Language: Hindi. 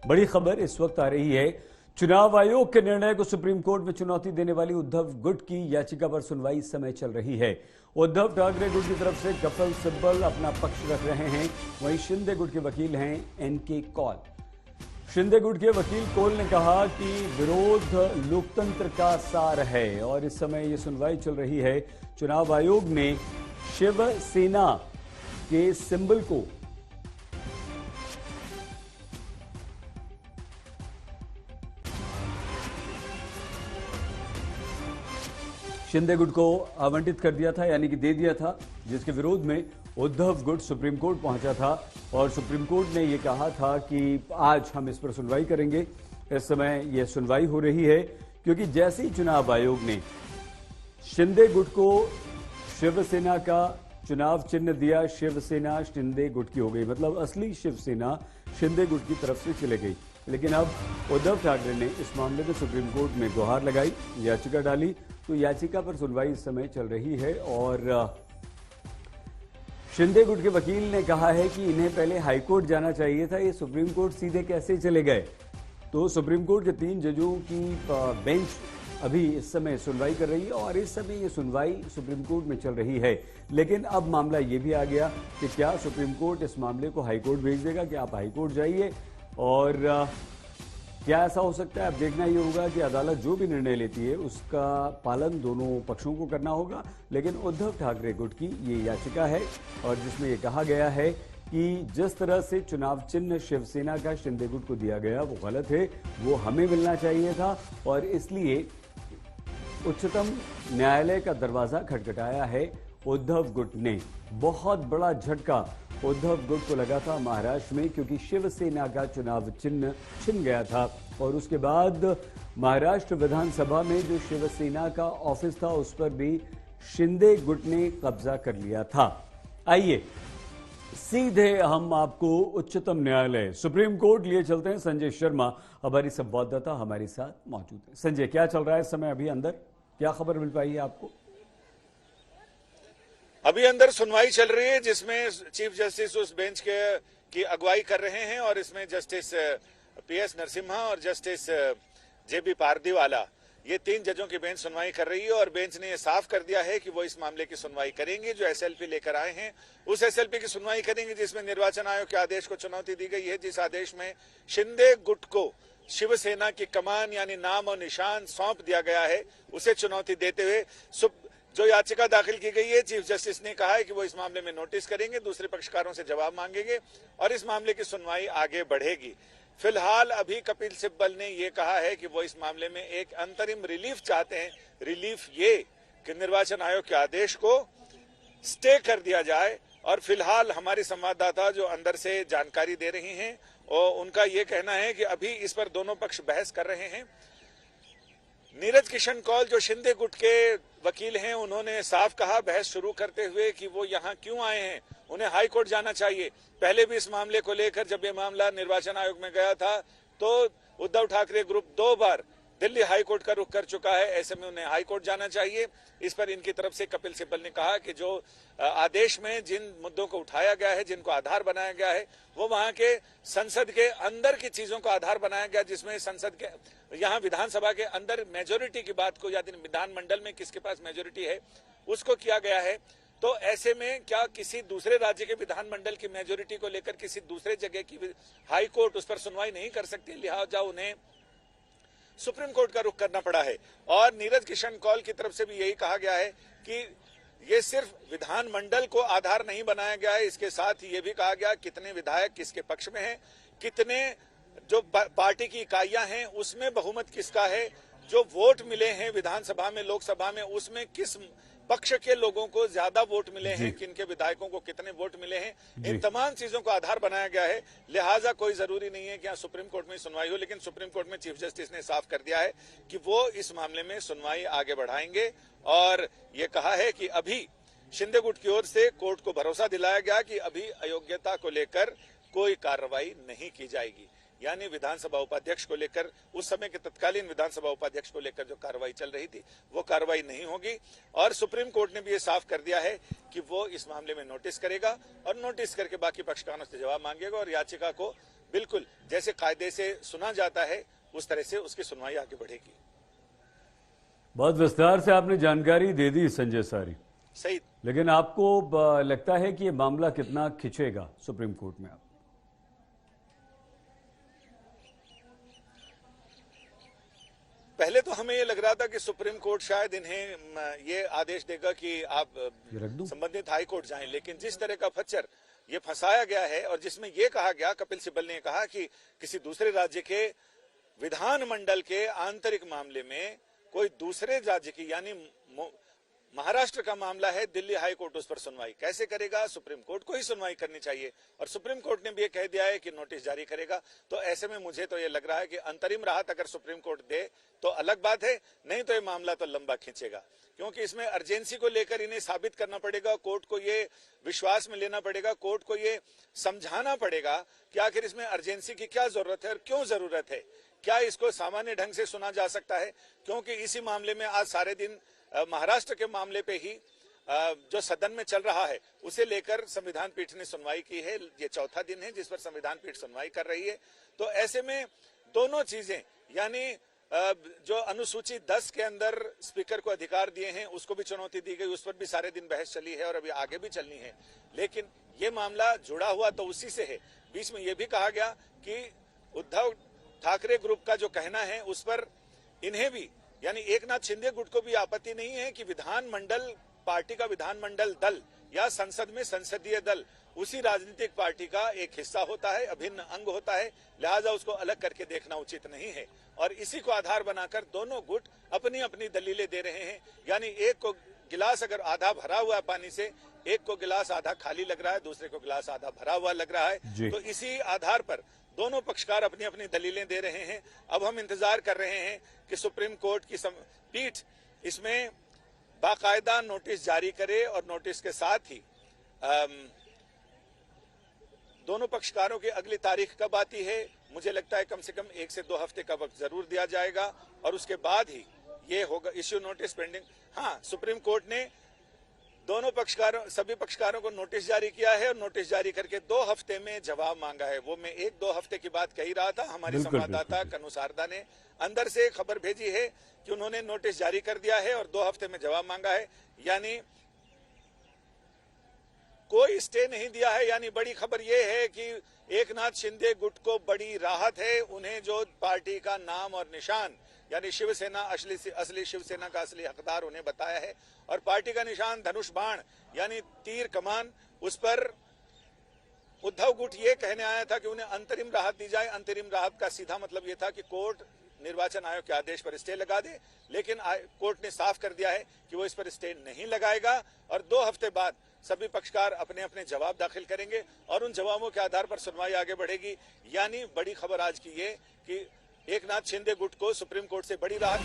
बड़ी खबर इस वक्त आ रही है। चुनाव आयोग के निर्णय को सुप्रीम कोर्ट में चुनौती देने वाली उद्धव गुट की याचिका पर सुनवाई इस समय चल रही है। उद्धव ठाकरे गुट की तरफ से कपिल सिब्बल अपना पक्ष रख रहे हैं, वहीं शिंदे गुट के वकील हैं एनके कौल। शिंदे गुट के वकील कौल ने कहा कि विरोध लोकतंत्र का सार है और इस समय ये सुनवाई चल रही है। चुनाव आयोग ने शिवसेना के सिंबल को शिंदे गुट को आवंटित कर दिया था, यानी कि दे दिया था, जिसके विरोध में उद्धव गुट सुप्रीम कोर्ट पहुंचा था और सुप्रीम कोर्ट ने यह कहा था कि आज हम इस पर सुनवाई करेंगे। इस समय यह सुनवाई हो रही है क्योंकि जैसे ही चुनाव आयोग ने शिंदे गुट को शिवसेना का चुनाव चिन्ह दिया, शिवसेना शिंदे गुट की हो गई, मतलब असली शिवसेना शिंदे गुट की तरफ से चले गई। लेकिन अब उद्धव ठाकरे ने इस मामले में सुप्रीम कोर्ट में गुहार लगाई, याचिका डाली, तो याचिका पर सुनवाई इस समय चल रही है और शिंदे गुट के वकील ने कहा है कि इन्हें पहले हाईकोर्ट जाना चाहिए था, ये सुप्रीम कोर्ट सीधे कैसे चले गए। तो सुप्रीम कोर्ट के 3 जजों की बेंच अभी इस समय सुनवाई कर रही है और इस समय ये सुनवाई सुप्रीम कोर्ट में चल रही है। लेकिन अब मामला ये भी आ गया कि क्या सुप्रीम कोर्ट इस मामले को हाईकोर्ट भेज देगा कि आप हाईकोर्ट जाइए, और क्या ऐसा हो सकता है। अब देखना ये होगा कि अदालत जो भी निर्णय लेती है उसका पालन दोनों पक्षों को करना होगा। लेकिन उद्धव ठाकरे गुट की ये याचिका है और जिसमें यह कहा गया है कि जिस तरह से चुनाव चिन्ह शिवसेना का शिंदे गुट को दिया गया वो गलत है, वो हमें मिलना चाहिए था और इसलिए उच्चतम न्यायालय का दरवाजा खटखटाया है उद्धव गुट ने। बहुत बड़ा झटका उद्धव गुट को लगा था महाराष्ट्र में, क्योंकि शिवसेना का चुनाव चिन्ह छिन गया था और उसके बाद महाराष्ट्र विधानसभा में जो शिवसेना का ऑफिस था उस पर भी शिंदे गुट ने कब्जा कर लिया था। आइए सीधे हम आपको उच्चतम न्यायालय सुप्रीम कोर्ट लिए चलते हैं। संजय शर्मा हमारी संवाददाता हमारे साथ मौजूद है। संजय, क्या चल रहा है इस समय अभी अंदर, क्या खबर मिल पाई है आपको? अभी अंदर सुनवाई चल रही है जिसमें चीफ जस्टिस उस बेंच की अगुवाई कर रहे हैं और इसमें जस्टिस पीएस नरसिम्हा और जस्टिस जेबी पारदीवाला, ये 3 जजों की बेंच सुनवाई कर रही है और बेंच ने ये साफ कर दिया है कि वो इस मामले की सुनवाई करेंगे। जो एसएलपी लेकर आए हैं उस एसएलपी की सुनवाई करेंगे जिसमें निर्वाचन आयोग के आदेश को चुनौती दी गई है, जिस आदेश में शिंदे गुट को शिवसेना की कमान यानी नाम और निशान सौंप दिया गया है, उसे चुनौती देते हुए जो याचिका दाखिल की गई है, चीफ जस्टिस ने कहा है कि वो इस मामले में नोटिस करेंगे, दूसरे पक्षकारों से जवाब मांगेंगे और इस मामले की सुनवाई आगे बढ़ेगी। फिलहाल अभी कपिल सिब्बल ने ये कहा है कि वो इस मामले में एक अंतरिम रिलीफ चाहते हैं। रिलीफ ये कि निर्वाचन आयोग के आदेश को स्टे कर दिया जाए और फिलहाल हमारी संवाददाता जो अंदर से जानकारी दे रही हैं और उनका ये कहना है कि अभी इस पर दोनों पक्ष बहस कर रहे हैं। नीरज किशन कौल जो शिंदे गुट के वकील हैं, उन्होंने साफ कहा बहस शुरू करते हुए कि वो यहाँ क्यों आए हैं, उन्हें हाई कोर्ट जाना चाहिए। पहले भी इस मामले को लेकर जब ये मामला निर्वाचन आयोग में गया था तो उद्धव ठाकरे ग्रुप 2 बार दिल्ली हाई कोर्ट का रुख कर चुका है, ऐसे में उन्हें हाई कोर्ट जाना चाहिए। इस पर इनकी तरफ से कपिल सिब्बल ने कहा कि जो आदेश में जिन मुद्दों को उठाया गया है, जिनको आधार बनाया गया है, वो वहां के संसद के अंदर की चीजों को आधार बनाया गया, जिसमें संसद के यहाँ विधानसभा के अंदर मेजोरिटी की बात को, या विधानमंडल में किसके पास मेजोरिटी है उसको किया गया है। तो ऐसे में क्या किसी दूसरे राज्य के विधानमंडल की मेजोरिटी को लेकर किसी दूसरे जगह की हाई कोर्ट उस पर सुनवाई नहीं कर सकती, लिहाजा उन्हें सुप्रीम कोर्ट का रुख करना पड़ा है। और नीरज किशन कौल की तरफ से भी यही कहा गया है कि ये सिर्फ विधानमंडल को आधार नहीं बनाया गया है, इसके साथ ही ये भी कहा गया कितने विधायक किसके पक्ष में हैं, कितने जो पार्टी की इकाइयां हैं उसमें बहुमत किसका है, जो वोट मिले हैं विधानसभा में लोकसभा में उसमें किस पक्ष के लोगों को ज्यादा वोट मिले हैं, किनके विधायकों को कितने वोट मिले हैं, इन तमाम चीजों को आधार बनाया गया है। लिहाजा कोई जरूरी नहीं है कि यहाँ सुप्रीम कोर्ट में सुनवाई हो, लेकिन सुप्रीम कोर्ट में चीफ जस्टिस ने साफ कर दिया है कि वो इस मामले में सुनवाई आगे बढ़ाएंगे और ये कहा है कि अभी शिंदे गुट की ओर से कोर्ट को भरोसा दिलाया गया कि अभी अयोग्यता को लेकर कोई कार्रवाई नहीं की जाएगी। यानी विधानसभा उपाध्यक्ष को लेकर, उस समय के तत्कालीन विधानसभा उपाध्यक्ष को लेकर जो कार्रवाई चल रही थी वो कार्रवाई नहीं होगी। और सुप्रीम कोर्ट ने भी ये साफ कर दिया है कि वो इस मामले में नोटिस करेगा और नोटिस करके बाकी पक्षकारों से जवाब मांगेगा और याचिका को बिल्कुल जैसे कायदे से सुना जाता है उस तरह से उसकी सुनवाई आगे बढ़ेगी। बहुत विस्तार से आपने जानकारी दे दी संजय सारी। सही। लेकिन आपको लगता है कि ये मामला कितना खिंचेगा सुप्रीम कोर्ट में? आप पहले तो हमें ये लग रहा था कि सुप्रीम कोर्ट शायद इन्हें ये आदेश देगा कि आप संबंधित हाई कोर्ट जाएं, लेकिन जिस तरह का फच्चर ये फंसाया गया है और जिसमें ये कहा गया, कपिल सिब्बल ने कहा कि किसी दूसरे राज्य के विधानमंडल के आंतरिक मामले में कोई दूसरे राज्य की यानी महाराष्ट्र का मामला है, दिल्ली हाई कोर्ट उस पर सुनवाई कैसे करेगा? सुप्रीम कोर्ट को ही सुनवाई करनी चाहिए। और सुप्रीम कोर्ट ने भी ये कह दिया है कि नोटिस जारी करेगा। तो ऐसे में मुझे तो ये लग रहा है कि अंतरिम राहत अगर सुप्रीम कोर्ट दे तो अलग बात है, नहीं तो ये मामला तो लंबा खींचेगा, क्योंकि इसमें अर्जेंसी को लेकर इन्हें साबित करना पड़ेगा, कोर्ट को ये विश्वास में लेना पड़ेगा, कोर्ट को ये समझाना पड़ेगा कि आखिर इसमें अर्जेंसी की क्या जरूरत है और क्यों जरूरत है, क्या इसको सामान्य ढंग से सुना जा सकता है। क्योंकि इसी मामले में आज सारे दिन महाराष्ट्र के मामले पे ही जो सदन में चल रहा है उसे लेकर संविधान पीठ ने सुनवाई की है। ये चौथा दिन है जिस पर संविधान पीठ सुनवाई कर रही है। तो ऐसे में दोनों चीजें यानी जो अनुसूची 10 के अंदर स्पीकर को अधिकार दिए हैं उसको भी चुनौती दी गई, उस पर भी सारे दिन बहस चली है और अभी आगे भी चलनी है। लेकिन ये मामला जुड़ा हुआ तो उसी से है। बीच में यह भी कहा गया कि उद्धव ठाकरे ग्रुप का जो कहना है उस पर इन्हें भी यानी एकनाथ शिंदे गुट को भी आपत्ति नहीं है कि विधानमंडल पार्टी का विधानमंडल दल या संसद में संसदीय दल उसी राजनीतिक पार्टी का एक हिस्सा होता है, अभिन्न अंग होता है, लिहाजा उसको अलग करके देखना उचित नहीं है। और इसी को आधार बनाकर दोनों गुट अपनी अपनी दलीलें दे रहे हैं। यानी एक को गिलास अगर आधा भरा हुआ है पानी से, एक को गिलास आधा खाली लग रहा है, दूसरे को गिलास आधा भरा हुआ लग रहा है। तो इसी आधार पर दोनों पक्षकार अपनी अपनी दलीलें दे रहे हैं। अब हम इंतजार कर रहे हैं कि सुप्रीम कोर्ट की पीठ इसमें बाकायदा नोटिस जारी करे और नोटिस के साथ ही दोनों पक्षकारों की अगली तारीख कब आती है, मुझे लगता है कम से कम 1 से 2 हफ्ते का वक्त जरूर दिया जाएगा और उसके बाद ही ये होगा इश्यू नोटिस पेंडिंग। हाँ, सुप्रीम कोर्ट ने दोनों पक्षकारों सभी पक्षकारों को नोटिस जारी किया है और नोटिस जारी करके 2 हफ्ते में जवाब मांगा है। वो मैं 1-2 हफ्ते की बात कह ही रहा था। हमारे संवाददाता कनु सारदा ने अंदर से खबर भेजी है कि उन्होंने नोटिस जारी कर दिया है और 2 हफ्ते में जवाब मांगा है, यानी कोई स्टे नहीं दिया है। यानी बड़ी खबर यह है कि एकनाथ शिंदे गुट को बड़ी राहत है। उन्हें जो पार्टी का नाम और निशान यानी शिवसेना असली शिवसेना का असली हकदार उन्हें बताया है और पार्टी का निशान धनुष बाण यानी तीर कमान, उस पर उद्धव गुट ये कहने आया था कि उन्हें अंतरिम राहत दी जाए। अंतरिम राहत का सीधा मतलब ये था कि कोर्ट निर्वाचन आयोग के आदेश पर स्टे लगा दे, लेकिन कोर्ट ने साफ कर दिया है कि वो इस पर स्टे नहीं लगाएगा और 2 हफ्ते बाद सभी पक्षकार अपने अपने जवाब दाखिल करेंगे और उन जवाबों के आधार पर सुनवाई आगे बढ़ेगी। यानी बड़ी खबर आज की ये कि एकनाथ शिंदे गुट को सुप्रीम कोर्ट से बड़ी राहत